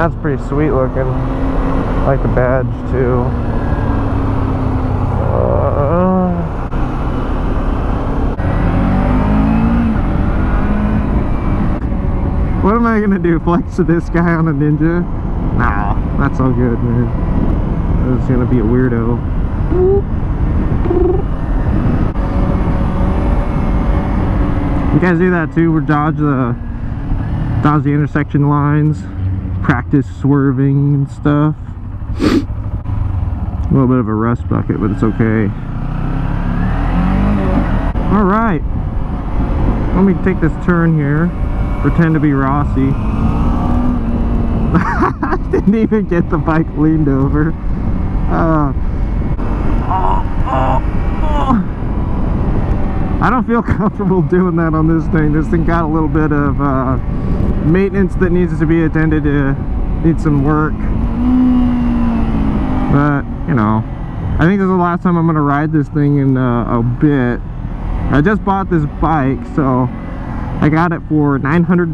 That's pretty sweet looking. I like the badge too. What am I gonna do? Flex to this guy on a Ninja? Nah, that's all good, man. I was gonna be a weirdo. You guys do that too? Where dodge the intersection lines, practice swerving and stuff. A little bit of a rust bucket, but it's okay. All right, let me take this turn here. Pretend to be Rossi. I didn't even get the bike leaned over. I don't feel comfortable doing that on this thing. This thing got a little bit of maintenance that needs to be attended to. Needs some work. But, you know, I think this is the last time I'm going to ride this thing in a bit. I just bought this bike, so I got it for $900.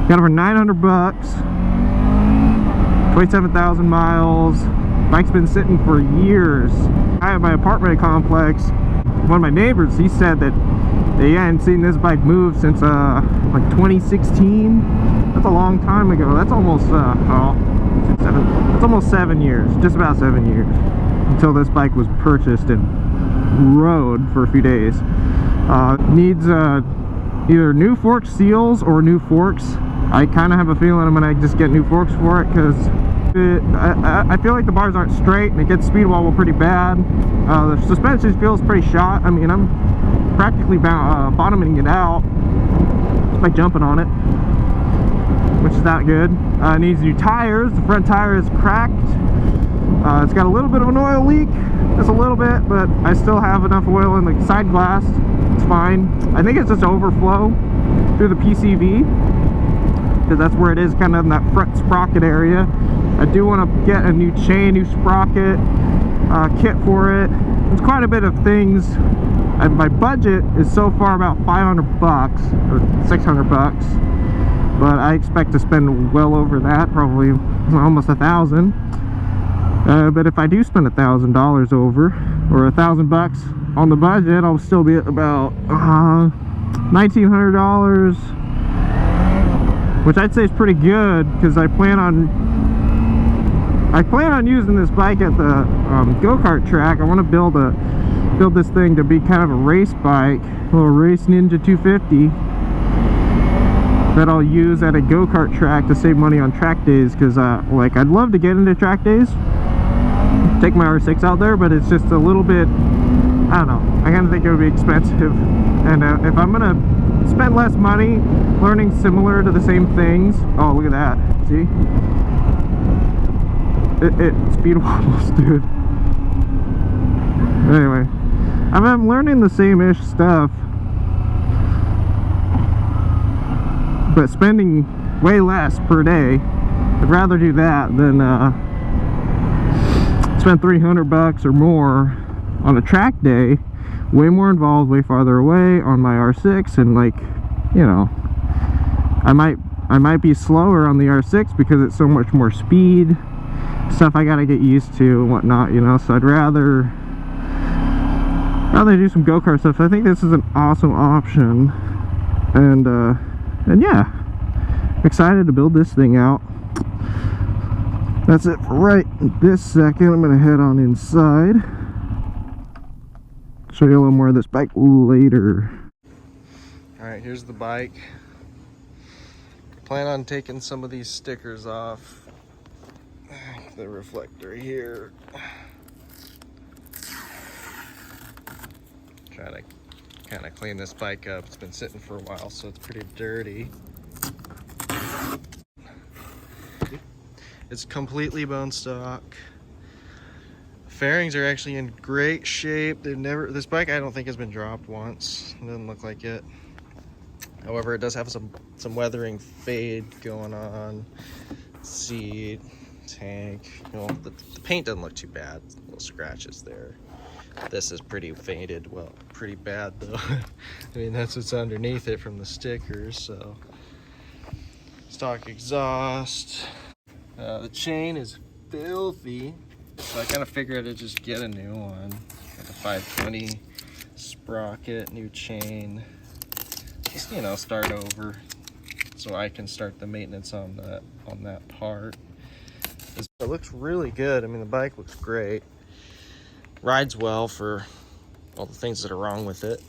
Got it for 900 bucks. 27,000 miles. Bike's been sitting for years. I have my apartment complex. One of my neighbors, he said that they hadn't seen this bike move since like 2016. That's a long time ago. That's almost that's almost 7 years. Just about 7 years until this bike was purchased and rode for a few days. Needs either new fork seals or new forks. I kind of have a feeling I'm gonna just get new forks for it because I feel like the bars aren't straight and it gets speed wobble pretty bad. The suspension feels pretty shot. I mean, I'm practically bottoming it out by jumping on it, which is not good. It needs new tires. The front tire is cracked. It's got a little bit of an oil leak, just a little bit, but I still have enough oil in the side glass. It's fine. I think it's just overflow through the PCV, because that's where it is, kind of in that front sprocket area. I do want to get a new chain, new sprocket kit for it. There's quite a bit of things. And my budget is so far about 500 bucks or 600 bucks, but I expect to spend well over that, probably almost 1,000. But if I do spend $1,000 over, or 1,000 bucks on the budget, I'll still be at about $1,900, which I'd say is pretty good, because I plan on using this bike at the go-kart track. I want to build this thing to be kind of a race bike, a little Race Ninja 250 that I'll use at a go-kart track to save money on track days, because like, I'd love to get into track days, take my R6 out there, but it's just a little bit, I don't know, I kind of think it would be expensive. And if I'm gonna spend less money learning similar to the same things, oh, look at that, see, it's speed wobbles, dude. Anyway, I'm learning the same-ish stuff, but spending way less per day. I'd rather do that than spend 300 bucks or more on a track day. Way more involved, way farther away on my R6, and, like, you know, I might be slower on the R6 because it's so much more speed, stuff I gotta get used to and whatnot, you know. So I'd rather do some go-kart stuff. I think this is an awesome option, and yeah, excited to build this thing out. That's it for right this second. I'm gonna head on inside, show you a little more of this bike later. All right, here's the bike. Plan on taking some of these stickers off the reflector here. Try to kind of clean this bike up. It's been sitting for a while, so it's pretty dirty. It's completely bone stock. Fairings are actually in great shape. This bike I don't think has been dropped once. It doesn't look like it. However, it does have some weathering fade going on. Seat, tank, you know, the paint doesn't look too bad. Little scratches there. This is pretty faded, well, pretty bad though. I mean, that's what's underneath it from the stickers, so stock exhaust. The chain is filthy, so I kind of figured I'd just get a new one. Got the 520 sprocket, new chain. Just, you know, start over so I can start the maintenance on that part. It looks really good. I mean, the bike looks great. Rides well for all the things that are wrong with it.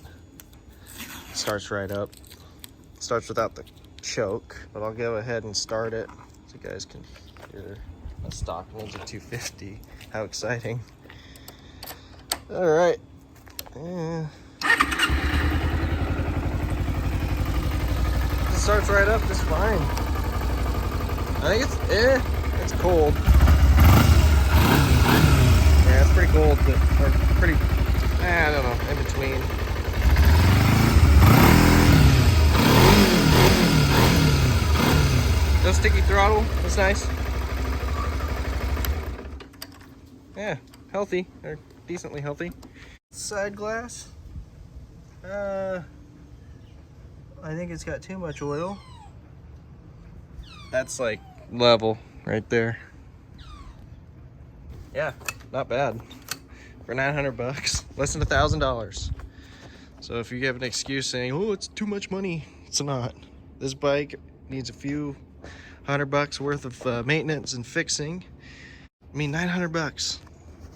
Starts right up. Starts without the choke, but I'll go ahead and start it so you guys can hear a stock Ninja 250. How exciting. All right. It starts right up just fine. I think it's cold. Yeah, it's pretty cold, but or pretty, I don't know, in between. No sticky throttle, that's nice. Yeah, healthy, or decently healthy. Side glass. I think it's got too much oil. That's like level right there. Yeah, not bad. For 900 bucks, less than $1,000. So if you have an excuse saying, oh, it's too much money, it's not. This bike needs a few $100 worth of maintenance and fixing. I mean, 900 bucks,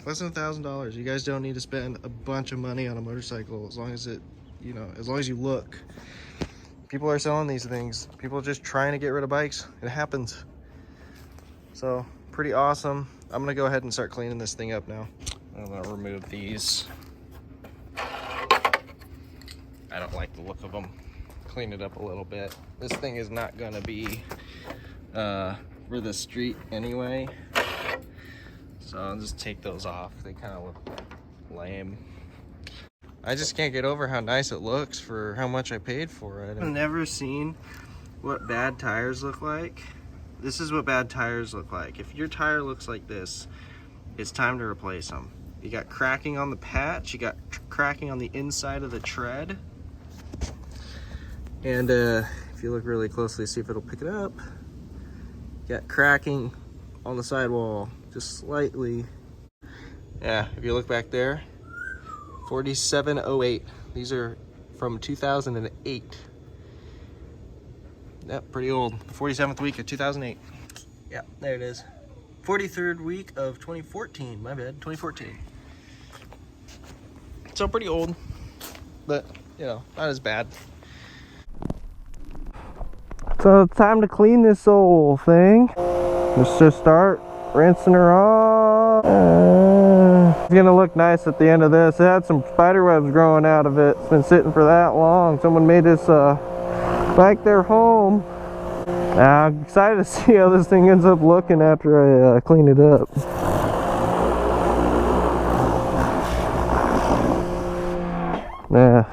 less than $1,000. You guys don't need to spend a bunch of money on a motorcycle as long as it, you know, as long as you look. People are selling these things. People are just trying to get rid of bikes. It happens. So pretty awesome. I'm gonna go ahead and start cleaning this thing up now. I'm gonna remove these. I don't like the look of them. Clean it up a little bit. This thing is not gonna be for the street anyway. So I'll just take those off. They kind of look lame. I just can't get over how nice it looks for how much I paid for it. I've never seen what bad tires look like. This is what bad tires look like. If your tire looks like this, it's time to replace them. You got cracking on the patch, you got cracking on the inside of the tread. And if you look really closely, see if it'll pick it up. You got cracking on the sidewall, just slightly. Yeah, if you look back there, 4708. These are from 2008. Yep, pretty old. 47th week of 2008. Yeah, there it is. 43rd week of 2014. My bad, 2014. So pretty old, but you know, not as bad. So it's time to clean this old thing. Let's just start rinsing her off. It's gonna look nice at the end of this. It had some spider webs growing out of it. It's been sitting for that long. Someone made this bike their home. I'm excited to see how this thing ends up looking after I clean it up. Yeah,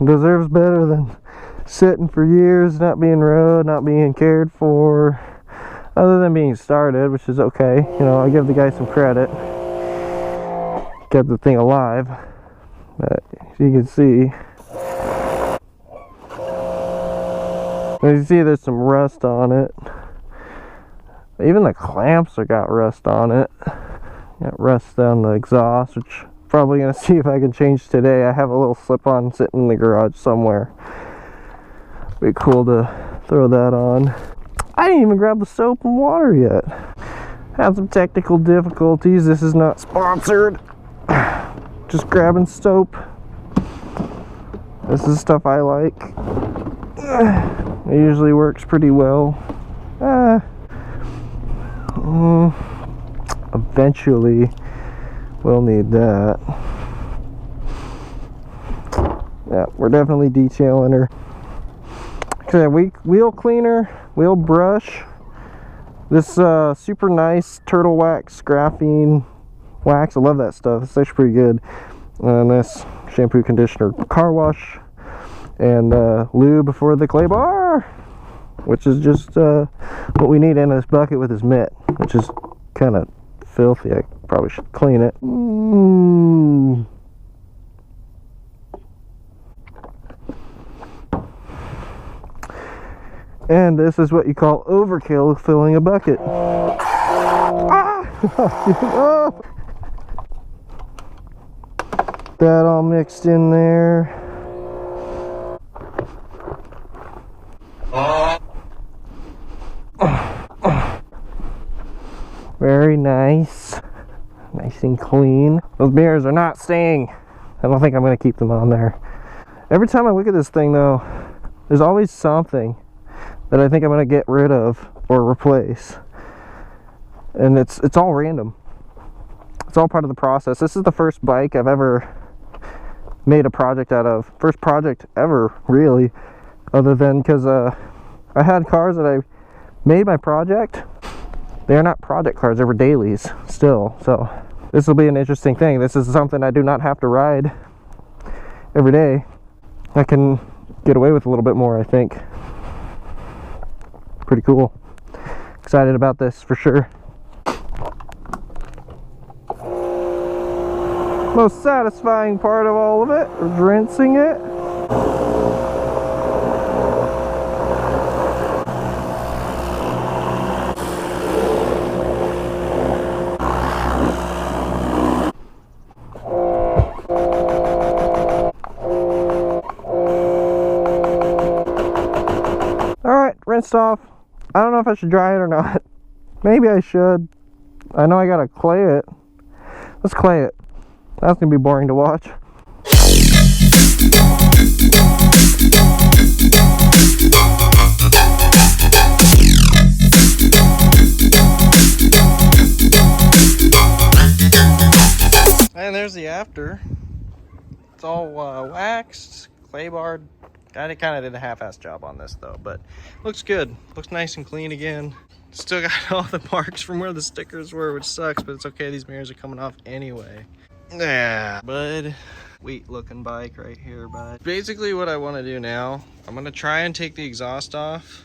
deserves better than sitting for years, not being rode, not being cared for, other than being started, which is okay. You know, I give the guy some credit. Kept the thing alive, but as you can see, there's some rust on it. Even the clamps have got rust on it. Got rust down the exhaust, which I'm probably gonna see if I can change today. I have a little slip-on sitting in the garage somewhere. Be cool to throw that on. I didn't even grab the soap and water yet. Had some technical difficulties. This is not sponsored. Just grabbing soap. This is stuff I like. It usually works pretty well. Eventually we'll need that. Yeah, we're definitely detailing her. Okay, wheel cleaner, wheel brush. This super nice turtle wax graphene wax. I love that stuff. It's actually pretty good. And this shampoo, conditioner, car wash, and lube for the clay bar, which is just what we need in this bucket with this mitt, which is kind of filthy. I probably should clean it. And this is what you call overkill filling a bucket. Ah! Oh! That all mixed in there. Very nice. Nice and clean. Those mirrors are not staying. I don't think I'm going to keep them on there. Every time I look at this thing though, there's always something that I think I'm going to get rid of or replace. And it's all random. It's all part of the process. This is the first bike I've ever made a project out of. First project ever, really. Other than because I had cars that I made my project. They are not project cars, they were dailies still. So this will be an interesting thing. This is something I do not have to ride every day. I can get away with a little bit more, I think. Pretty cool. Excited about this for sure. Most satisfying part of all of it is rinsing it. Alright, rinsed off. I don't know if I should dry it or not. Maybe I should. I know I gotta clay it. Let's clay it. That's gonna be boring to watch. And there's the after. It's all waxed, clay barred. I kind of did a half-ass job on this though, but looks good. Looks nice and clean again. Still got all the marks from where the stickers were, which sucks, but it's okay. These mirrors are coming off anyway. Yeah, bud. Sweet looking bike right here, bud. Basically what I want to do now, I'm going to try and take the exhaust off,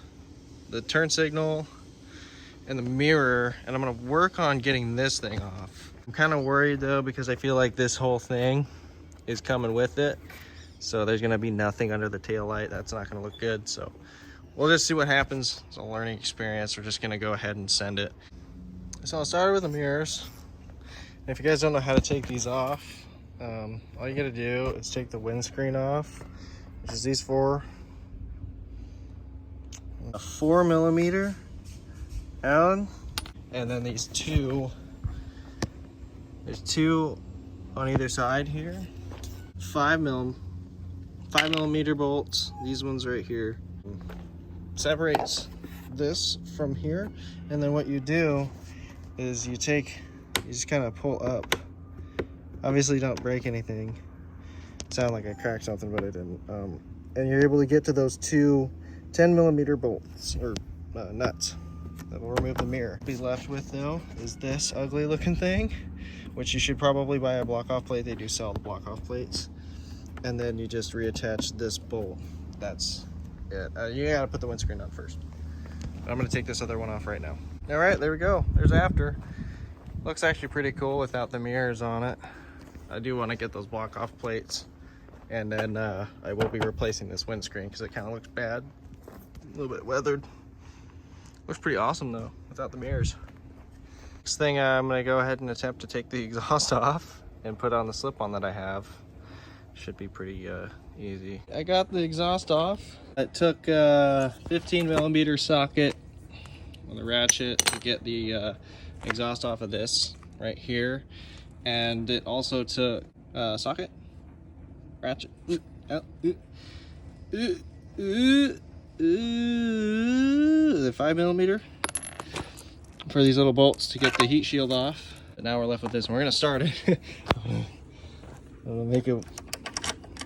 the turn signal, and the mirror, and I'm going to work on getting this thing off. I'm kind of worried though, because I feel like this whole thing is coming with it. So there's going to be nothing under the tail light. That's not going to look good. So we'll just see what happens. It's a learning experience. We're just going to go ahead and send it. So I'll start with the mirrors. If you guys don't know how to take these off, all you gotta do is take the windscreen off, which is these four. A 4mm Allen, and then these two. There's two on either side here. 5mm bolts. These ones right here. Separates this from here, and then what you do is you just kind of pull up. Obviously don't break anything. It sounded like I cracked something, but I didn't. And you're able to get to those two 10mm bolts or nuts that will remove the mirror. What he's left with though is this ugly looking thing, which you should probably buy a block off plate. They do sell the block off plates. And then you just reattach this bolt. That's it. You gotta put the windscreen on first. I'm gonna take this other one off right now. All right, there we go. There's after. Looks actually pretty cool without the mirrors on it. I do want to get those block off plates, and then I will be replacing this windscreen because it kind of looks bad, a little bit weathered. Looks pretty awesome though without the mirrors. Next thing, I'm going to go ahead and attempt to take the exhaust off and put on the slip-on that I have. Should be pretty easy. I got the exhaust off. I took a 15mm socket on the ratchet to get the exhaust off of this right here, and it also took socket, ratchet, the 5mm for these little bolts to get the heat shield off. But now we're left with this, and we're gonna start it. I'm gonna make a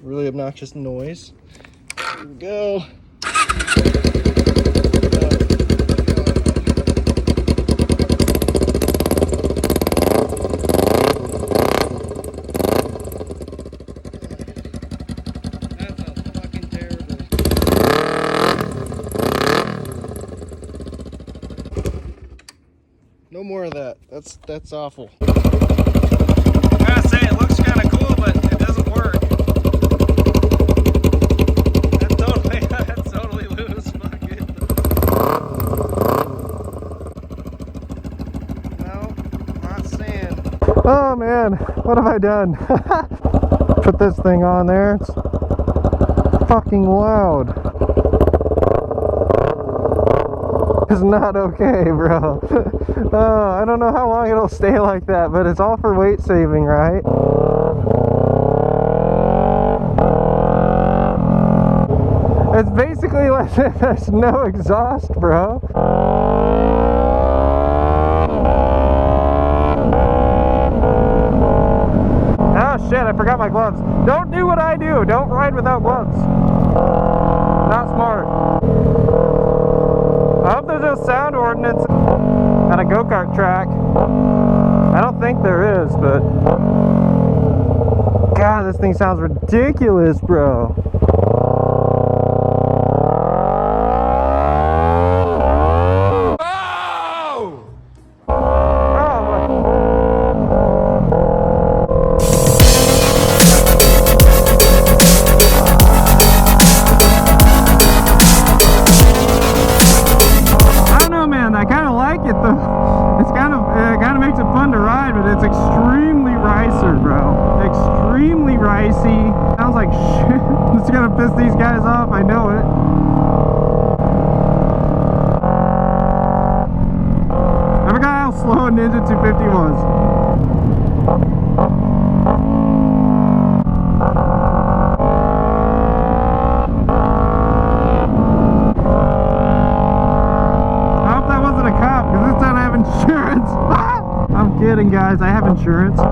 really obnoxious noise. Here we go. No more of that. That's awful. I gotta say, it looks kind of cool, but it doesn't work. That's totally loose. Fuck it. what have I done? Put this thing on there. It's fucking loud. It's not okay, bro. I don't know how long it'll stay like that, but it's all for weight saving, right? It's basically like there's no exhaust, bro. Oh shit, I forgot my gloves. Don't do what I do. Don't ride without gloves. Not smart. I hope there's no sound ordinance at a go-kart track. I don't think there is, but God, this thing sounds ridiculous, bro. It kind of makes it fun to ride, but it's extremely ricer, bro. Extremely ricey. Sounds like shit. It's gonna piss these guys off, I know it. I forgot how slow a Ninja 250 was. Insurance. I'm kidding, guys. I have insurance. Oh.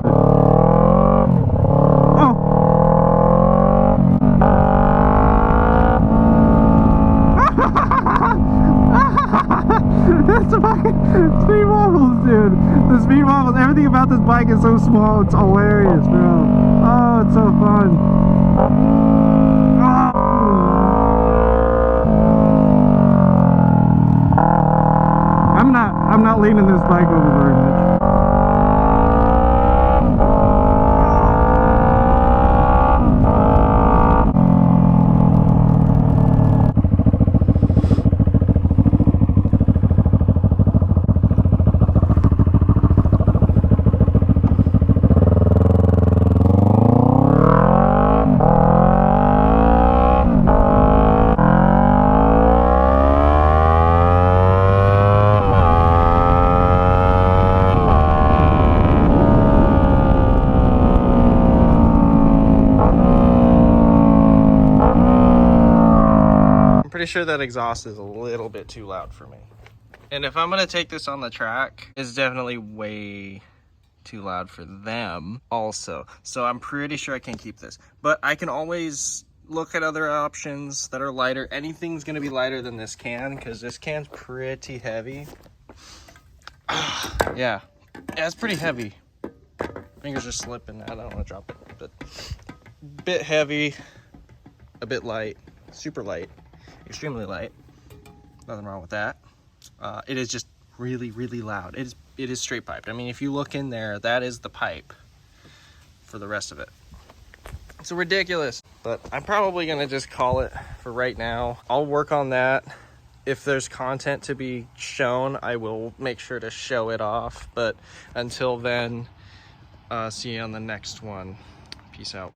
That's a fucking speed wobbles, dude. The speed wobbles. Everything about this bike is so small. It's hilarious, bro. Oh, it's so fun. Oh. I'm not leaning this bike over very much. Pretty sure that exhaust is a little bit too loud for me. And if I'm gonna take this on the track, it's definitely way too loud for them also. So I'm pretty sure I can keep this. But I can always look at other options that are lighter. Anything's gonna be lighter than this can, because this can's pretty heavy. Yeah, it's pretty heavy. Fingers are slipping. I don't want to drop it, but a bit heavy, a bit light, super light. Extremely light. Nothing wrong with that. It is just really, really loud. It is straight piped. I mean, if you look in there, that is the pipe for the rest of it. It's ridiculous, but I'm probably gonna just call it for right now. I'll work on that. If there's content to be shown, I will make sure to show it off. But until then, see you on the next one. Peace out.